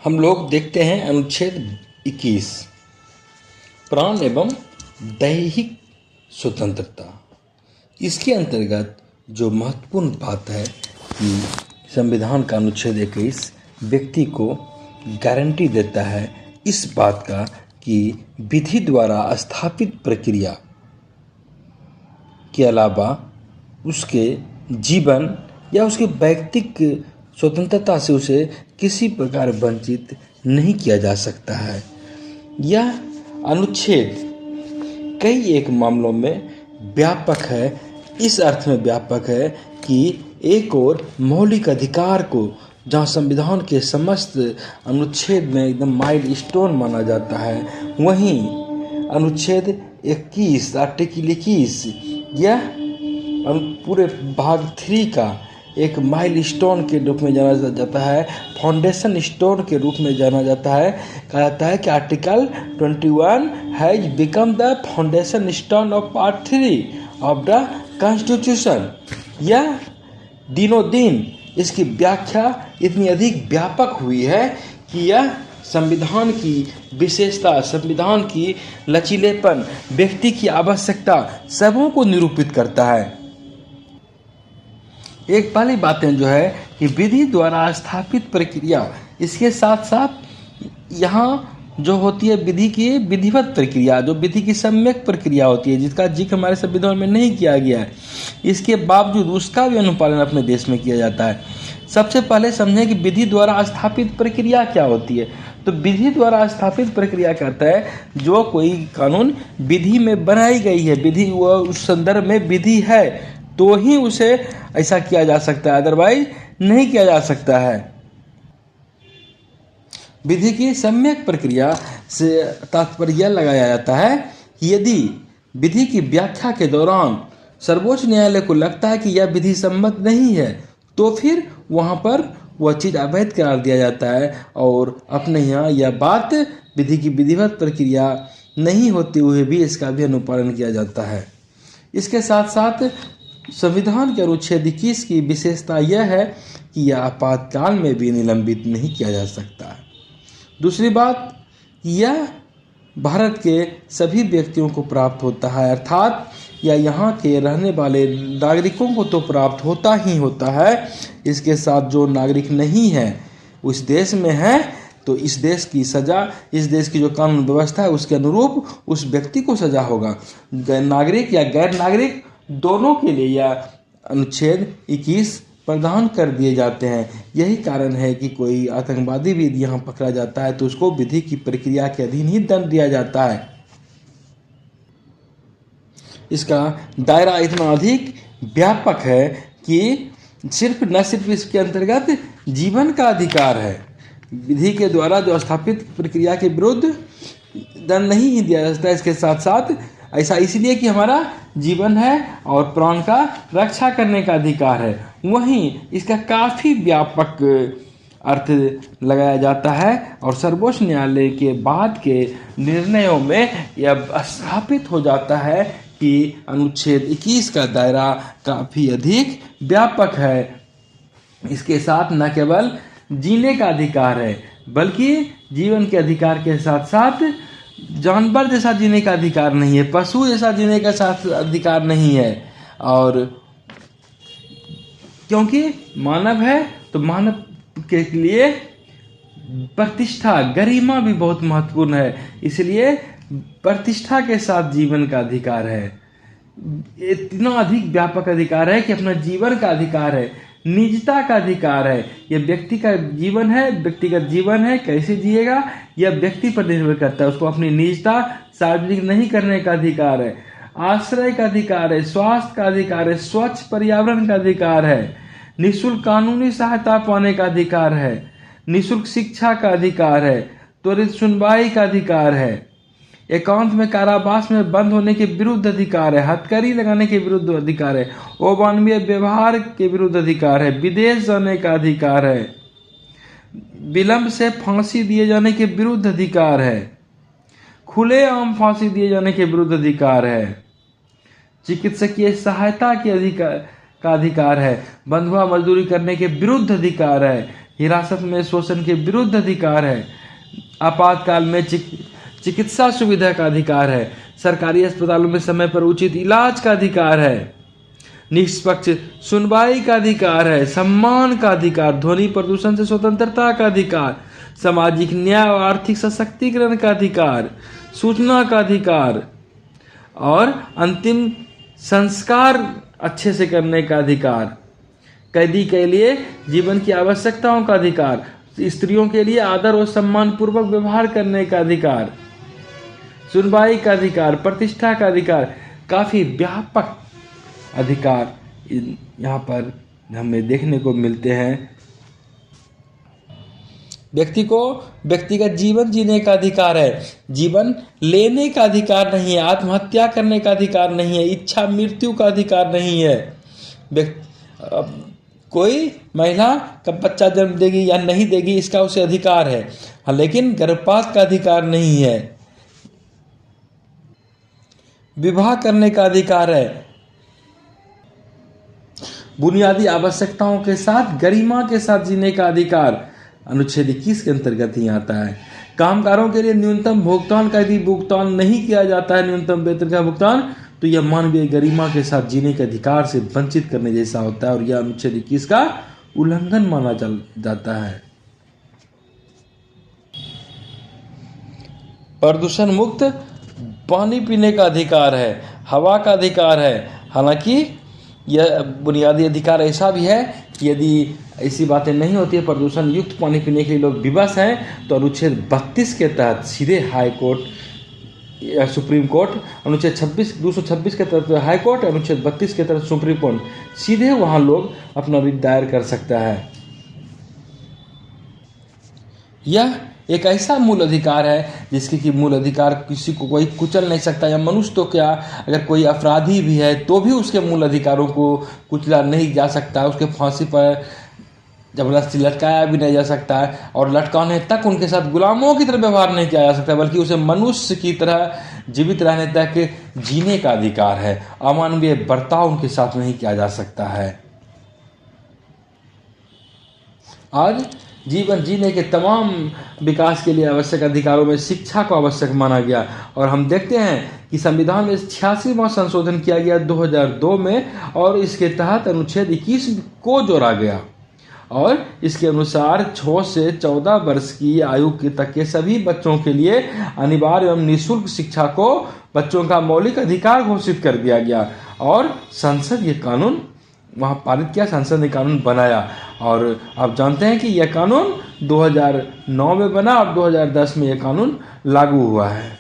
हम लोग देखते हैं अनुच्छेद 21 प्राण एवं दैहिक स्वतंत्रता। इसके अंतर्गत जो महत्वपूर्ण बात है कि संविधान का अनुच्छेद 21 व्यक्ति को गारंटी देता है इस बात का कि विधि द्वारा स्थापित प्रक्रिया के अलावा उसके जीवन या उसके व्यक्तिक स्वतंत्रता से उसे किसी प्रकार वंचित नहीं किया जा सकता है। यह अनुच्छेद कई एक मामलों में व्यापक है, इस अर्थ में व्यापक है कि एक और मौलिक अधिकार को जहाँ संविधान के समस्त अनुच्छेद में एकदम माइलस्टोन माना जाता है, वहीं अनुच्छेद 21 आर्टिकल 21 यह पूरे भाग 3 का एक माइलस्टोन के रूप में जाना जाता है, फाउंडेशन स्टोन के रूप में जाना जाता है। कहा जाता है कि article 21 has become the foundation stone of part 3 of the constitution. यह दिनों दिन इसकी व्याख्या इतनी अधिक व्यापक हुई है कि यह संविधान की विशेषता, संविधान की लचीलेपन, व्यक्ति की आवश्यकता सबों को निरूपित करता है। एक पहली बातें जो है कि विधि द्वारा स्थापित प्रक्रिया, इसके साथ साथ यहाँ जो होती है विधि की विधिवत प्रक्रिया, जो विधि की सम्यक प्रक्रिया होती है जिसका जिक्र हमारे संविधान में नहीं किया गया है, इसके बावजूद उसका भी अनुपालन अपने देश में किया जाता है। सबसे पहले समझें कि विधि द्वारा स्थापित प्रक्रिया क्या होती है। तो विधि द्वारा स्थापित प्रक्रिया कहता है जो कोई कानून विधि में बनाई गई है, विधि वह उस संदर्भ में विधि है तो ही उसे ऐसा किया जा सकता है, अदरवाइज नहीं किया जा सकता है। विधि की सम्यक प्रक्रिया से तात्पर्य यह लगाया जाता है कि यदि विधि की व्याख्या के दौरान सर्वोच्च न्यायालय को लगता है कि यह विधि सम्मत नहीं है तो फिर वहाँ पर वह चीज़ अवैध करार दिया जाता है और अपने यहाँ यह बात विधि की विधिवत प्रक्रिया नहीं होते हुए भी इसका भी अनुपालन किया जाता है। इसके साथ साथ संविधान के अनुच्छेद 21 की विशेषता यह है कि यह आपातकाल में भी निलंबित नहीं किया जा सकता है। दूसरी बात, यह भारत के सभी व्यक्तियों को प्राप्त होता है, अर्थात या यहाँ के रहने वाले नागरिकों को तो प्राप्त होता ही होता है। इसके साथ जो नागरिक नहीं है उस देश में है तो इस देश की सज़ा, इस देश की जो कानून व्यवस्था है उसके अनुरूप उस व्यक्ति को सज़ा होगा। नागरिक या गैर नागरिक दोनों के लिए यह अनुच्छेद 21 प्रदान कर दिए जाते हैं। यही कारण है कि कोई आतंकवादी भी यहाँ पकड़ा जाता है तो उसको विधि की प्रक्रिया के अधीन ही दंड दिया जाता है। इसका दायरा इतना अधिक व्यापक है कि न सिर्फ इसके अंतर्गत जीवन का अधिकार है, विधि के द्वारा जो स्थापित प्रक्रिया के विरुद्ध दंड नहीं दिया जाता है। इसके साथ साथ ऐसा इसलिए कि हमारा जीवन है और प्राण का रक्षा करने का अधिकार है। वहीं इसका काफ़ी व्यापक अर्थ लगाया जाता है और सर्वोच्च न्यायालय के बाद के निर्णयों में यह स्थापित हो जाता है कि अनुच्छेद 21 का दायरा काफ़ी अधिक व्यापक है। इसके साथ न केवल जीने का अधिकार है बल्कि जीवन के अधिकार के साथ साथ जानवर जैसा जीने का अधिकार नहीं है, पशु जैसा जीने का साथ अधिकार नहीं है। और क्योंकि मानव है तो मानव के लिए प्रतिष्ठा, गरिमा भी बहुत महत्वपूर्ण है, इसलिए प्रतिष्ठा के साथ जीवन का अधिकार है। इतना अधिक व्यापक अधिकार है कि अपना जीवन का अधिकार है, निजता का अधिकार है। यह व्यक्ति का जीवन है, व्यक्तिगत जीवन है, कैसे जिएगा यह व्यक्ति पर निर्भर करता है। उसको अपनी निजता सार्वजनिक नहीं करने का अधिकार है, आश्रय का अधिकार है, स्वास्थ्य का अधिकार है, स्वच्छ पर्यावरण का अधिकार है, निःशुल्क कानूनी सहायता पाने का अधिकार है, निःशुल्क शिक्षा का अधिकार है, त्वरित सुनवाई का अधिकार है, एकांत में कारावास में बंद होने के विरुद्ध अधिकार है, हथकड़ी लगाने के विरुद्ध अधिकार है, अमानवीय व्यवहार के विरुद्ध अधिकार है, विदेश जाने का अधिकार है, विलंब से फांसी दिए जाने के विरुद्ध अधिकार है, खुलेआम फांसी दिए जाने के विरुद्ध अधिकार है, चिकित्सकीय सहायता के अधिकार है, बंधुआ मजदूरी करने के विरुद्ध अधिकार है, हिरासत में शोषण के विरुद्ध अधिकार है। आपातकाल में चिकित्सा सुविधा का अधिकार है। सरकारी अस्पतालों में समय पर उचित इलाज का अधिकार है। निष्पक्ष सुनवाई का अधिकार है। सम्मान का अधिकार, ध्वनि प्रदूषण से स्वतंत्रता का अधिकार, सामाजिक न्याय और आर्थिक सशक्तिकरण का अधिकार, सूचना का अधिकार और अंतिम संस्कार अच्छे से करने का अधिकार, कैदी के लिए जीवन की आवश्यकताओं का अधिकार, स्त्रियों के लिए आदर और सम्मान पूर्वक व्यवहार करने का अधिकार, सुनवाई का अधिकार, प्रतिष्ठा का अधिकार, काफी व्यापक अधिकार यहाँ पर हमें देखने को मिलते हैं। व्यक्ति को व्यक्तिगत जीवन जीने का अधिकार है। जीवन लेने का अधिकार नहीं है। आत्महत्या करने का अधिकार नहीं है। इच्छा मृत्यु का अधिकार नहीं है। कोई महिला कब बच्चा जन्म देगी या नहीं देगी इसका उसे अधिकार है, हाँ, लेकिन गर्भपात का अधिकार नहीं है। विवाह करने का अधिकार है। बुनियादी आवश्यकताओं के साथ गरिमा के साथ जीने का अधिकार अनुच्छेद 21 के अंतर्गत ही आता है। कामगारों के लिए न्यूनतम भुगतान का यदि भुगतान नहीं किया जाता है, न्यूनतम वेतन का भुगतान, तो यह मानवीय गरिमा के साथ जीने के अधिकार से वंचित करने जैसा होता है और यह अनुच्छेद 21 का उल्लंघन माना जाता है। प्रदूषण मुक्त पानी पीने का अधिकार है। हवा का अधिकार है। हालांकि यह बुनियादी अधिकार ऐसा भी है कि यदि ऐसी बातें नहीं होती है, प्रदूषण युक्त पानी पीने के लिए लोग विवश हैं, तो अनुच्छेद 32 के तहत सीधे हाई कोर्ट या सुप्रीम कोर्ट, अनुच्छेद 226 के तहत हाई कोर्ट, अनुच्छेद 32 के तहत सुप्रीम कोर्ट, सीधे वहाँ लोग अपना रिट दायर कर सकता है। यह एक ऐसा मूल अधिकार है जिसके कि मूल अधिकार किसी को कोई कुचल नहीं सकता, या मनुष्य तो क्या, अगर कोई अपराधी भी है तो भी उसके मूल अधिकारों को कुचला नहीं जा सकता। उसके फांसी पर जबरदस्ती लटकाया भी नहीं जा सकता है और लटकाने तक उनके साथ गुलामों की तरह व्यवहार नहीं किया जा सकता, बल्कि उसे मनुष्य की तरह जीवित रहने तक जीने का अधिकार है। अमानवीय बर्ताव उनके साथ नहीं किया जा सकता है। आज जीवन जीने के तमाम विकास के लिए आवश्यक अधिकारों में शिक्षा को आवश्यक माना गया और हम देखते हैं कि संविधान में 86वां संशोधन किया गया 2002 में और इसके तहत अनुच्छेद 21 को जोड़ा गया और इसके अनुसार 6 से 14 वर्ष की आयु तक के सभी बच्चों के लिए अनिवार्य एवं निःशुल्क शिक्षा को बच्चों का मौलिक अधिकार घोषित कर दिया गया और संसद ये कानून वहाँ पारित किया, संसद ने कानून बनाया और आप जानते हैं कि यह कानून 2009 में बना और 2010 में यह कानून लागू हुआ है।